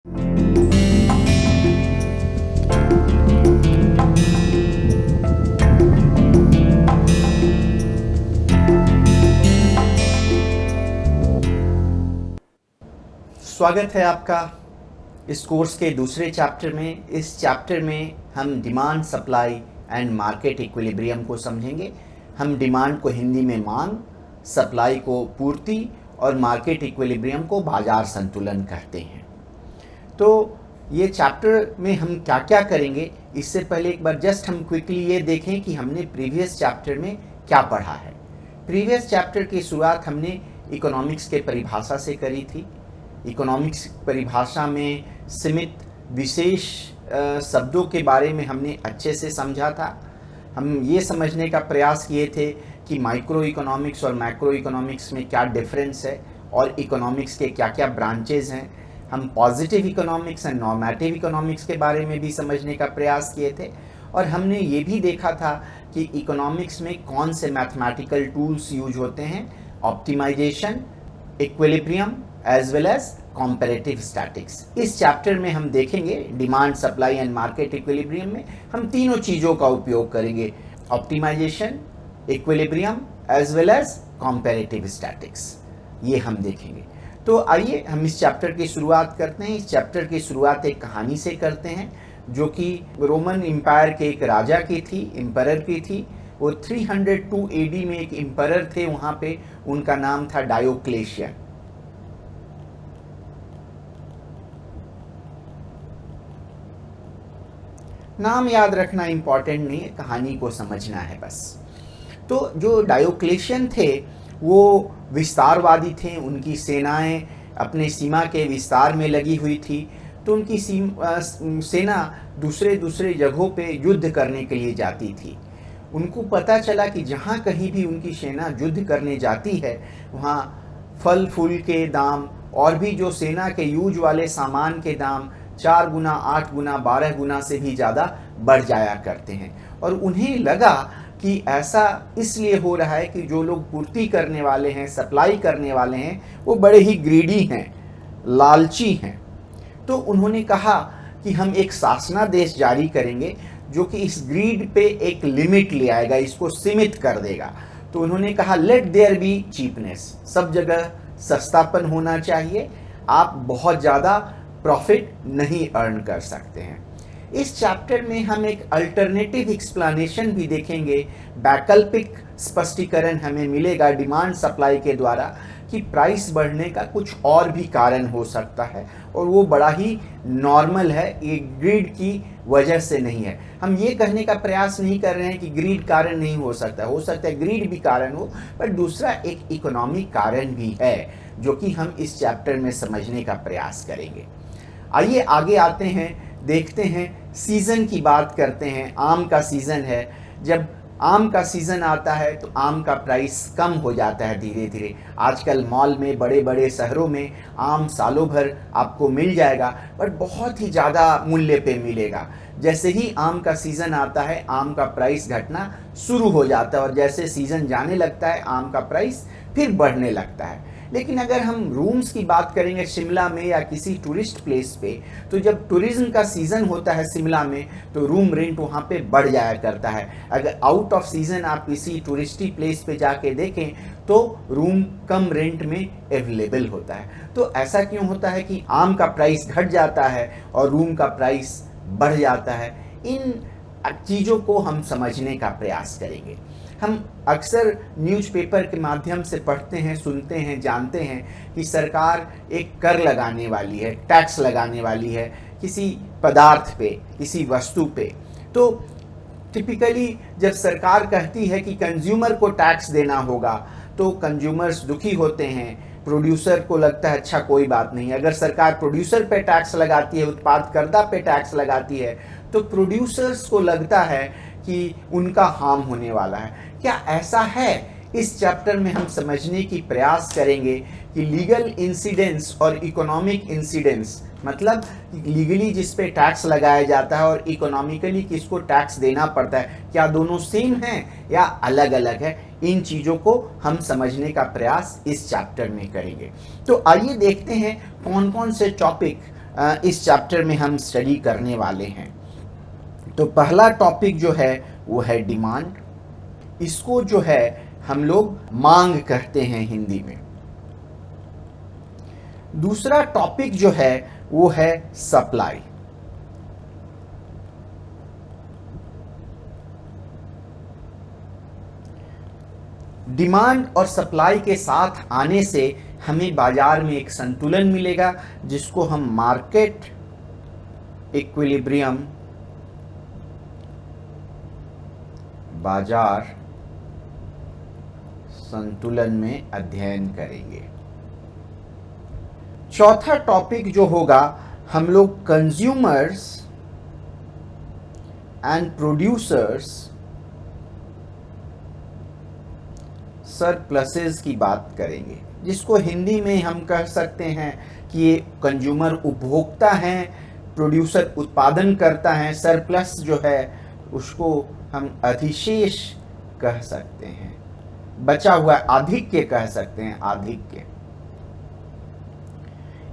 स्वागत है आपका इस कोर्स के दूसरे चैप्टर में। इस चैप्टर में हम demand, supply and market equilibrium को समझेंगे। हम डिमांड को हिंदी में मांग, सप्लाई को पूर्ति और मार्केट इक्विलिब्रियम को बाजार संतुलन कहते हैं। तो ये चैप्टर में हम क्या क्या करेंगे, इससे पहले एक बार जस्ट हम क्विकली ये देखें कि हमने प्रीवियस चैप्टर में क्या पढ़ा है। प्रीवियस चैप्टर की शुरुआत हमने इकोनॉमिक्स के परिभाषा से करी थी। इकोनॉमिक्स परिभाषा में सीमित विशेष शब्दों के बारे में हमने अच्छे से समझा था। हम ये समझने का प्रयास किए थे कि माइक्रो इकोनॉमिक्स और मैक्रो इकोनॉमिक्स में क्या डिफरेंस है और इकोनॉमिक्स के क्या क्या ब्रांचेज हैं। हम positive economics and normative economics के बारे में भी समझने का प्रयास किए थे। और हमने ये भी देखा था कि इकोनॉमिक्स में कौन से मैथमेटिकल टूल्स यूज होते हैं, optimization, equilibrium as well as comparative statics. इस चैप्टर में हम देखेंगे demand, supply and market equilibrium में हम तीनों चीज़ों का उपयोग करेंगे, optimization, equilibrium as well as comparative statics. ये हम देखेंगे। तो आइए हम इस चैप्टर की शुरुआत करते हैं। इस चैप्टर की शुरुआत एक कहानी से करते हैं जो कि रोमन एम्पायर के एक राजा की थी, एम्परर की थी। वो 302 AD में एक एम्परर थे, वहाँ पे उनका नाम था डायोक्लेशियन। नाम याद रखना इम्पॉर्टेंट नहीं है, कहानी को समझना है बस। तो जो डायोक्लेशियन थे वो विस्तारवादी थे। उनकी सेनाएं अपने सीमा के विस्तार में लगी हुई थी। तो उनकी सेना दूसरे जगहों पे युद्ध करने के लिए जाती थी। उनको पता चला कि जहाँ कहीं भी उनकी सेना युद्ध करने जाती है वहाँ फल फूल के दाम और भी जो सेना के यूज वाले सामान के दाम 4 गुना, 8 गुना, 12 गुना से भी ज़्यादा बढ़ जाया करते हैं। और उन्हें लगा कि ऐसा इसलिए हो रहा है कि जो लोग पूर्ति करने वाले हैं, सप्लाई करने वाले हैं, वो बड़े ही ग्रीडी हैं, लालची हैं। तो उन्होंने कहा कि हम एक शासनादेश जारी करेंगे जो कि इस ग्रीड पे एक लिमिट ले आएगा, इसको सीमित कर देगा। तो उन्होंने कहा लेट देयर बी चीपनेस, सब जगह सस्तापन होना चाहिए, आप बहुत ज़्यादा प्रॉफिट नहीं अर्न कर सकते हैं। इस चैप्टर में हम एक अल्टरनेटिव एक्सप्लेनेशन भी देखेंगे, वैकल्पिक स्पष्टीकरण हमें मिलेगा डिमांड सप्लाई के द्वारा कि प्राइस बढ़ने का कुछ और भी कारण हो सकता है और वो बड़ा ही नॉर्मल है, ये ग्रीड की वजह से नहीं है। हम ये कहने का प्रयास नहीं कर रहे हैं कि ग्रीड कारण नहीं हो सकता है ग्रीड भी कारण हो, पर दूसरा एक इकोनॉमिक कारण भी है जो कि हम इस चैप्टर में समझने का प्रयास करेंगे। आइए आगे आते हैं, देखते हैं, सीज़न की बात करते हैं। आम का सीज़न है। जब आम का सीज़न आता है तो आम का प्राइस कम हो जाता है धीरे धीरे। आजकल मॉल में, बड़े बड़े शहरों में आम सालों भर आपको मिल जाएगा, पर बहुत ही ज़्यादा मूल्य पे मिलेगा। जैसे ही आम का सीज़न आता है आम का प्राइस घटना शुरू हो जाता है और जैसे सीज़न जाने लगता है आम का प्राइस फिर बढ़ने लगता है। लेकिन अगर हम रूम्स की बात करेंगे शिमला में या किसी टूरिस्ट प्लेस पे, तो जब टूरिज्म का सीज़न होता है शिमला में तो रूम रेंट वहाँ पे बढ़ जाया करता है। अगर आउट ऑफ सीज़न आप किसी टूरिस्टी प्लेस पे जाके देखें तो रूम कम रेंट में अवेलेबल होता है। तो ऐसा क्यों होता है कि आम का प्राइस घट जाता है और रूम का प्राइस बढ़ जाता है? इन चीज़ों को हम समझने का प्रयास करेंगे। हम अक्सर न्यूज़पेपर के माध्यम से पढ़ते हैं, सुनते हैं, जानते हैं कि सरकार एक कर लगाने वाली है, टैक्स लगाने वाली है किसी पदार्थ पे, किसी वस्तु पे। तो टिपिकली जब सरकार कहती है कि कंज्यूमर को टैक्स देना होगा तो कंज्यूमर्स दुखी होते हैं, प्रोड्यूसर को लगता है अच्छा कोई बात नहीं। अगर सरकार प्रोड्यूसर पे टैक्स लगाती है, उत्पादकर्ता पे टैक्स लगाती है, तो प्रोड्यूसर्स को लगता है कि उनका हार्म होने वाला है। क्या ऐसा है? इस चैप्टर में हम समझने की प्रयास करेंगे कि लीगल इंसिडेंस और इकोनॉमिक इंसिडेंस, मतलब लीगली जिस पे टैक्स लगाया जाता है और इकोनॉमिकली किसको टैक्स देना पड़ता है, क्या दोनों सेम हैं या अलग अलग है? इन चीज़ों को हम समझने का प्रयास इस चैप्टर में करेंगे। तो आइए देखते हैं कौन कौन से टॉपिक इस चैप्टर में हम स्टडी करने वाले हैं। तो पहला टॉपिक जो है वो है डिमांड। इसको जो है हम लोग मांग कहते हैं हिंदी में। दूसरा टॉपिक जो है वो है सप्लाई। डिमांड और सप्लाई के साथ आने से हमें बाजार में एक संतुलन मिलेगा, जिसको हम मार्केट इक्विलिब्रियम, बाजार संतुलन में अध्ययन करेंगे। चौथा टॉपिक जो होगा, हम लोग कंज्यूमर्स एंड प्रोड्यूसर्स सरप्लसेस की बात करेंगे, जिसको हिंदी में हम कह सकते हैं कि ये कंज्यूमर उपभोक्ता हैं, प्रोड्यूसर उत्पादन करता है, सरप्लस जो है उसको हम अधिशेष कह सकते हैं, बचा हुआ आधिक्य कह सकते हैं, आधिक्य।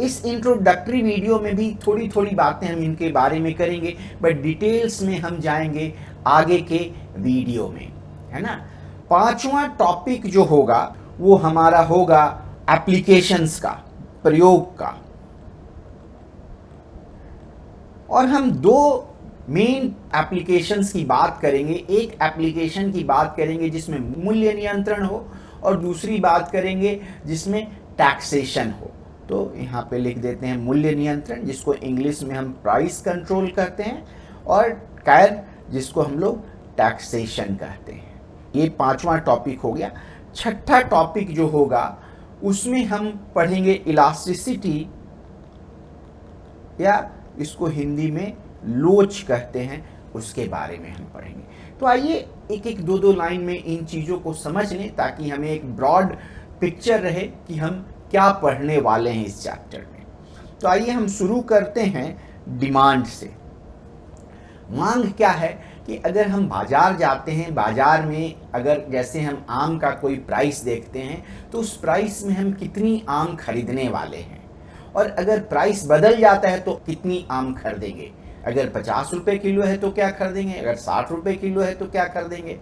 इस इंट्रोडक्टरी वीडियो में भी थोड़ी थोड़ी बातें हम इनके बारे में करेंगे, बट डिटेल्स में हम जाएंगे आगे के वीडियो में, है ना। पांचवा टॉपिक जो होगा वो हमारा होगा एप्लीकेशंस का, प्रयोग का। और हम दो मेन एप्लीकेशंस की बात करेंगे। एक एप्लीकेशन की बात करेंगे जिसमें मूल्य नियंत्रण हो, और दूसरी बात करेंगे जिसमें टैक्सेशन हो। तो यहाँ पे लिख देते हैं मूल्य नियंत्रण, जिसको इंग्लिश में हम प्राइस कंट्रोल कहते हैं, और कैर जिसको हम लोग टैक्सेशन कहते हैं। ये पांचवा टॉपिक हो गया। छठा टॉपिक जो होगा उसमें हम पढ़ेंगे इलास्टिसिटी, या इसको हिंदी में लोच कहते हैं, उसके बारे में हम पढ़ेंगे। तो आइए एक एक दो दो लाइन में इन चीज़ों को समझ लें, ताकि हमें एक ब्रॉड पिक्चर रहे कि हम क्या पढ़ने वाले हैं इस चैप्टर में। तो आइए हम शुरू करते हैं डिमांड से। मांग क्या है कि अगर हम बाजार जाते हैं, बाजार में अगर जैसे हम आम का कोई प्राइस देखते हैं, तो उस प्राइस में हम कितनी आम खरीदने वाले हैं, और अगर प्राइस बदल जाता है तो कितनी आम खरीदेंगे। अगर 50 रुपये किलो है तो क्या खरीदेंगे, अगर 60 रुपये किलो है तो क्या खरीदेंगे,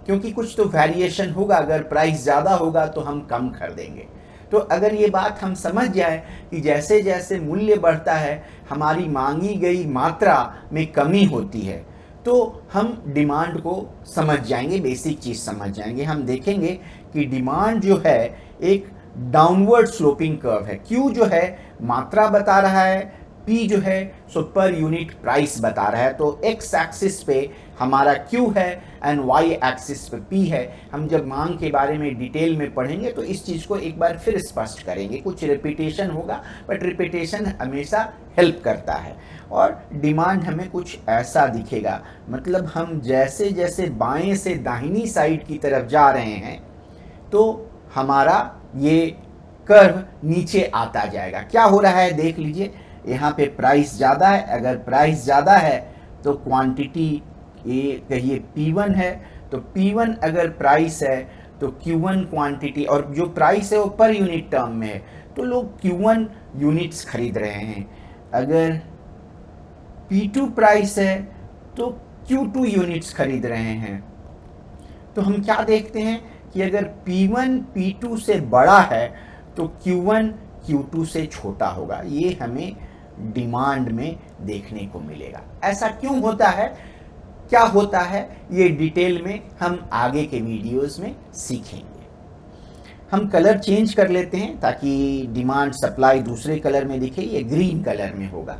क्योंकि कुछ तो वेरिएशन होगा। अगर प्राइस ज़्यादा होगा तो हम कम खरीदेंगे। तो अगर ये बात हम समझ जाए कि जैसे जैसे मूल्य बढ़ता है हमारी मांगी गई मात्रा में कमी होती है, तो हम डिमांड को समझ जाएंगे, बेसिक चीज़ समझ जाएंगे। हम देखेंगे कि डिमांड जो है एक डाउनवर्ड स्लोपिंग कर्व है। Q जो है मात्रा बता रहा है, P जो है सो पर यूनिट प्राइस बता रहा है। तो X एक्सिस पे हमारा Q है एंड Y एक्सिस पे P है। हम जब मांग के बारे में डिटेल में पढ़ेंगे तो इस चीज़ को एक बार फिर स्पष्ट करेंगे। कुछ रिपीटेशन होगा, बट रिपीटेशन हमेशा हेल्प करता है। और डिमांड हमें कुछ ऐसा दिखेगा, मतलब हम जैसे जैसे बाएं से दाहिनी साइड की तरफ जा रहे हैं तो हमारा ये कर्व नीचे आता जाएगा। क्या हो रहा है देख लीजिए, यहाँ पे प्राइस ज़्यादा है। अगर प्राइस ज़्यादा है तो क्वांटिटी ये कहिए P1 है, तो P1 अगर प्राइस है तो Q1 क्वांटिटी, और जो प्राइस है वो पर यूनिट टर्म में है, तो लोग Q1 यूनिट्स खरीद रहे हैं। अगर P2 प्राइस है तो Q2 यूनिट्स खरीद रहे हैं। तो हम क्या देखते हैं कि अगर P1 P2 से बड़ा है तो Q1 Q2 से छोटा होगा। ये हमें डिमांड में देखने को मिलेगा। ऐसा क्यों होता है, क्या होता है, ये डिटेल में हम आगे के वीडियोस में सीखेंगे। हम कलर चेंज कर लेते हैं ताकि डिमांड सप्लाई दूसरे कलर में दिखे। ये ग्रीन कलर में होगा।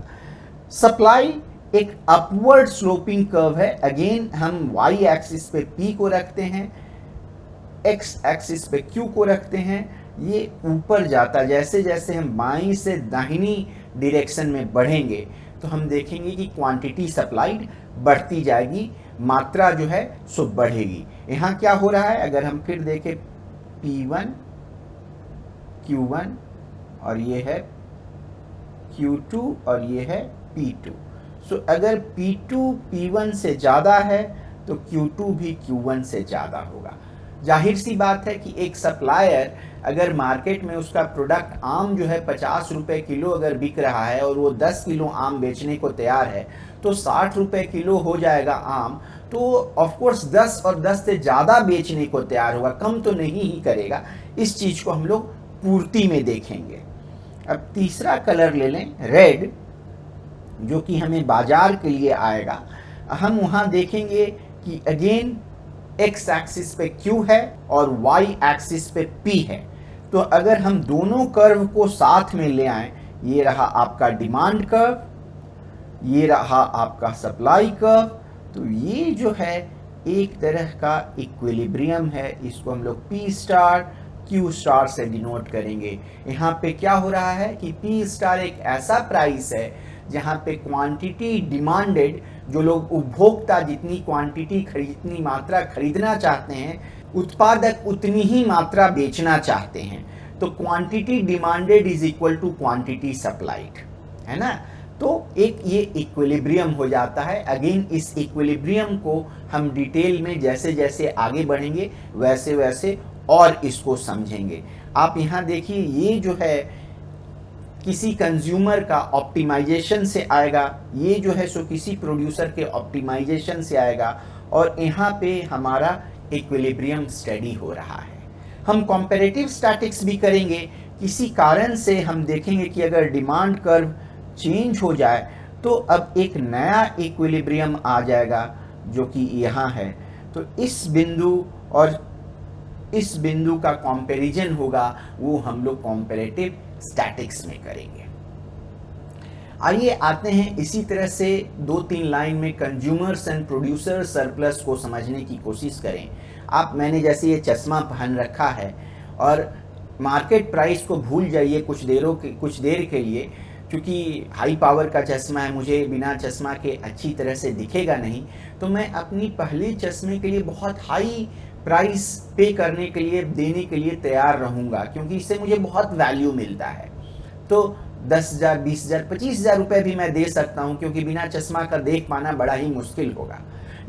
सप्लाई एक अपवर्ड स्लोपिंग कर्व है। अगेन हम Y एक्सिस पे P को रखते हैं, X एक्सिस पे Q को रखते हैं। ये ऊपर जाता, जैसे जैसे हम बाईं से दाहिनी डायरेक्शन में बढ़ेंगे तो हम देखेंगे कि क्वांटिटी सप्लाइड बढ़ती जाएगी, मात्रा जो है सो बढ़ेगी। यहाँ क्या हो रहा है, अगर हम फिर देखें P1 Q1 और ये है Q2 और ये है P2। सो अगर P2 P1 से ज़्यादा है तो Q2 भी Q1 से ज़्यादा होगा। जाहिर सी बात है कि एक सप्लायर अगर मार्केट में उसका प्रोडक्ट आम जो है 50 रुपये किलो अगर बिक रहा है और वो 10 किलो आम बेचने को तैयार है, तो 60 रुपये किलो हो जाएगा आम, तो ऑफ कोर्स 10 और 10 से ज़्यादा बेचने को तैयार होगा, कम तो नहीं ही करेगा। इस चीज़ को हम लोग पूर्ति में देखेंगे। अब तीसरा कलर ले लें, रेड, जो कि हमें बाजार के लिए आएगा। हम वहाँ देखेंगे कि अगेन एक्स एक्सिस पे Q है और वाई एक्सिस पे P है। तो अगर हम दोनों कर्व को साथ में ले आएं, ये रहा आपका डिमांड कर्व, ये रहा आपका सप्लाई कर्व, तो ये जो है एक तरह का इक्विलिब्रियम है। इसको हम लोग P स्टार Q स्टार से डिनोट करेंगे। यहाँ पे क्या हो रहा है कि P स्टार एक ऐसा प्राइस है जहाँ पे क्वांटिटी डिमांडेड, जो लोग उपभोक्ता जितनी क्वांटिटी जितनी मात्रा खरीदना चाहते हैं, उत्पादक उतनी ही मात्रा बेचना चाहते हैं। तो quantity demanded is equal to quantity supplied, है ना। तो एक ये इक्विलिब्रियम हो जाता है। अगेन इस इक्विलिब्रियम को हम डिटेल में जैसे जैसे आगे बढ़ेंगे वैसे वैसे और इसको समझेंगे। आप यहाँ देखिए, ये जो है किसी कंज्यूमर का ऑप्टिमाइजेशन से आएगा, ये जो है सो किसी प्रोड्यूसर के ऑप्टिमाइजेशन से आएगा, और यहाँ पे हमारा इक्विलिब्रियम स्टडी हो रहा है। हम कंपैरेटिव स्टैटिक्स भी करेंगे। किसी कारण से हम देखेंगे कि अगर डिमांड कर्व चेंज हो जाए तो अब एक नया इक्विलिब्रियम आ जाएगा जो कि यहाँ है। तो इस बिंदु और इस बिंदु का कंपैरिजन होगा, वो हम लोग कंपैरेटिव स्टैटिक्स में करेंगे। आइए आते हैं इसी तरह से 2-3 लाइन में कंज्यूमर्स एंड प्रोड्यूसर सरप्लस को समझने की कोशिश करें। मैंने जैसे ये चश्मा पहन रखा है और मार्केट प्राइस को भूल जाइए कुछ देर के लिए, क्योंकि हाई पावर का चश्मा है, मुझे बिना चश्मा के अच्छी तरह से दिखेगा नहीं, तो मैं अपनी पहले चश्मे के लिए बहुत हाई प्राइस पे करने के लिए देने के लिए तैयार रहूँगा, क्योंकि इससे मुझे बहुत वैल्यू मिलता है। तो 10,000, 20,000, 25,000 रुपये भी मैं दे सकता हूँ, क्योंकि बिना चश्मा का देख पाना बड़ा ही मुश्किल होगा।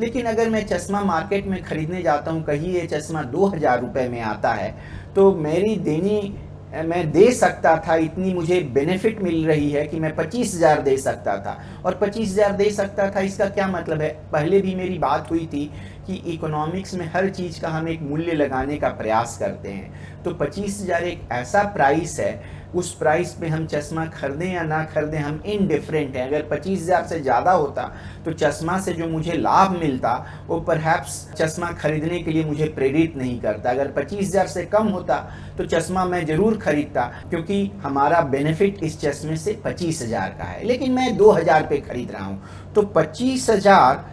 लेकिन अगर मैं चश्मा मार्केट में ख़रीदने जाता हूँ, कहीं ये चश्मा 2,000 रुपये में आता है, तो मैं दे सकता था, इतनी मुझे बेनिफिट मिल रही है कि मैं 25,000 दे सकता था। और 25,000 दे सकता था, इसका क्या मतलब है? पहले भी मेरी बात हुई थी कि इकोनॉमिक्स में हर चीज़ का हम एक मूल्य लगाने का प्रयास करते हैं। तो 25,000 एक ऐसा प्राइस है, उस प्राइस पे हम चश्मा खरीदें या ना खरीदें हम इनडिफरेंट हैं। अगर 25,000 से ज़्यादा होता तो चश्मा से जो मुझे लाभ मिलता वो परहैप्स चश्मा खरीदने के लिए मुझे प्रेरित नहीं करता। अगर 25,000 से कम होता तो चश्मा मैं ज़रूर खरीदता, क्योंकि हमारा बेनिफिट इस चश्मे से 25,000 का है। लेकिन मैं 2,000 पे खरीद रहा हूँ, तो 25,000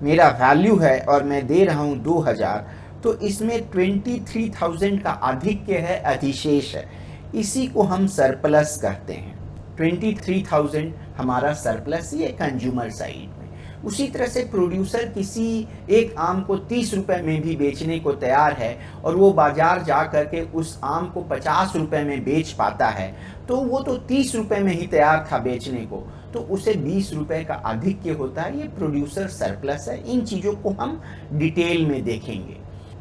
मेरा वैल्यू है और मैं दे रहा हूँ 2,000, तो इसमें 23,000 का आधिक्य है, अधिशेष है। इसी को हम सरप्लस कहते हैं। 23,000 हमारा सरप्लस, ये कंज्यूमर साइड में। उसी तरह से प्रोड्यूसर किसी एक आम को 30 रुपये में भी बेचने को तैयार है और वो बाजार जा करके उस आम को 50 रुपये में बेच पाता है, तो वो तो 30 रुपये में ही तैयार था बेचने को, तो उसे 20 रुपये का आधिक्य होता है। ये प्रोड्यूसर सरप्लस है। इन चीज़ों को हम डिटेल में देखेंगे।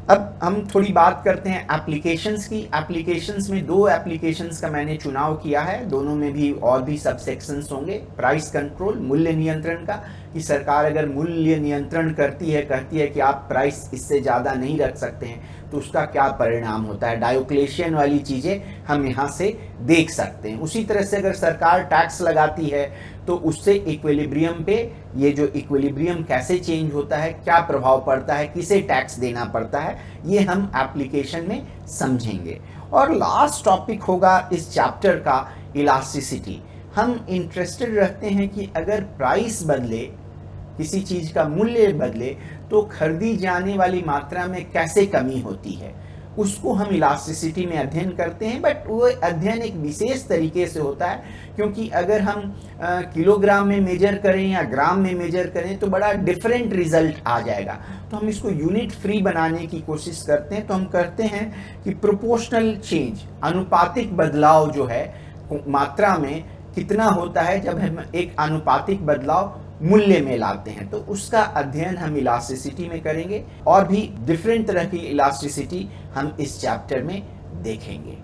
अब हम थोड़ी बात करते हैं एप्लीकेशंस की। एप्लीकेशंस में 2 एप्लीकेशंस का मैंने चुनाव किया है, दोनों में भी और भी सब सेक्शंस होंगे। प्राइस कंट्रोल, मूल्य नियंत्रण का, कि सरकार अगर मूल्य नियंत्रण करती है, कहती है कि आप प्राइस इससे ज़्यादा नहीं रख सकते हैं, तो उसका क्या परिणाम होता है। डायोक्लेशियन वाली चीज़ें हम यहाँ से देख सकते हैं। उसी तरह से अगर सरकार टैक्स लगाती है तो उससे इक्विलिब्रियम पे, ये जो इक्विलिब्रियम कैसे चेंज होता है, क्या प्रभाव पड़ता है, किसे टैक्स देना पड़ता है, ये हम एप्लीकेशन में समझेंगे। और लास्ट टॉपिक होगा इस चैप्टर का इलास्टिसिटी। हम इंटरेस्टेड रहते हैं कि अगर प्राइस बदले, किसी चीज़ का मूल्य बदले, तो खरीदी जाने वाली मात्रा में कैसे कमी होती है, उसको हम इलास्टिसिटी में अध्ययन करते हैं। बट वो अध्ययन एक विशेष तरीके से होता है, क्योंकि अगर हम किलोग्राम में मेजर करें या ग्राम में मेजर करें तो बड़ा डिफरेंट रिजल्ट आ जाएगा। तो हम इसको यूनिट फ्री बनाने की कोशिश करते हैं। तो हम करते हैं कि प्रोपोर्शनल चेंज, अनुपातिक बदलाव जो है मात्रा में कितना होता है जब हम एक अनुपातिक बदलाव मूल्य में लाते हैं, तो उसका अध्ययन हम इलास्टिसिटी में करेंगे और भी डिफरेंट तरह की इलास्टिसिटी हम इस चैप्टर में देखेंगे।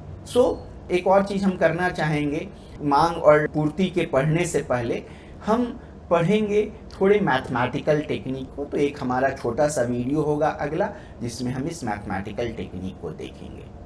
एक और चीज़ हम करना चाहेंगे, मांग और पूर्ति के पढ़ने से पहले हम पढ़ेंगे थोड़े मैथमेटिकल टेक्निक को। तो एक हमारा छोटा सा वीडियो होगा अगला, जिसमें हम इस मैथमेटिकल टेक्निक को देखेंगे।